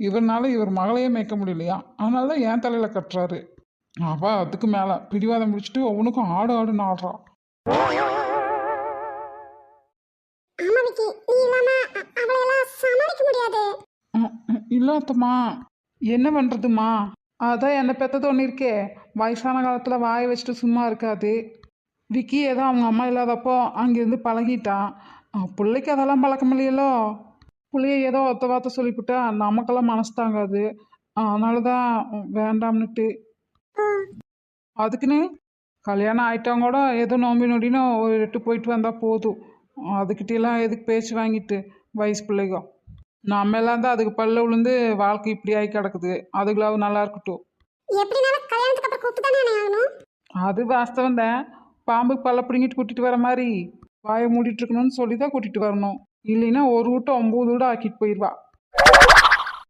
இவர்னால இவர் மகளையே மேய்க்க முடியலையா, அதனால தான் என் தலையில் கட்டுறாரு. அவ அதுக்கு மேலே பிடிவாதம் முடிச்சுட்டு ஒவ்வொன்றுக்கும் ஆடு ஆடுன்னு ஆடுறான். ஆமா விக்கி, நீ இல்லாம அவளையெல்லாம் சமாளிக்க முடியாது. இல்லாத்தம்மா, என்ன பண்ணுறதுமா? அதான் என்னை பெற்றது ஒன்று இருக்கே, வயசான காலத்தில் வாயை வச்சுட்டு சும்மா இருக்காது. விக்கி ஏதோ அவங்க அம்மா இல்லாதப்போ அங்கேருந்து பழகிட்டான். பிள்ளைக்கு அதெல்லாம் பழக்கம் இல்லையല്ലോ. பிள்ளைய ஏதோ ஒத்த வார்த்தை சொல்லிவிட்டா நமக்கெல்லாம் மனசு தாங்காது. அதனால தான் வேண்டாம்னுட்டு. அதுக்குன்னு கல்யாணம் ஆயிட்டவங்க கூட ஏதோ நோம்பி நொடின்னு ஒரு எட்டு போயிட்டு வந்தால் போதும். அதுக்கிட்டெல்லாம் எதுக்கு பேச்சு வாங்கிட்டு வயசு பிள்ளைங்க. நம்ம எல்லாம் தான் அதுக்கு பல்ல விழுந்து வாழ்க்கை இப்படி ஆகி கிடக்குது. அதுகளாவது நல்லா இருக்கட்டும். எப்படினாலும் கல்யாணத்துக்கு அப்புறம் கூப்பிட்டு தானே ஆகணும். அது வாஸ்தவம் தான். பாம்புக்கு பல்ல பிடிங்கிட்டு கூட்டிட்டு வர மாதிரி வாயை மூடிட்டு இருக்கணும்னு சொல்லி தான் கூட்டிட்டு வரணும். இல்லைன்னா ஒரு வீட்டை 9 வீடு ஆக்கிட்டு போயிடுவா.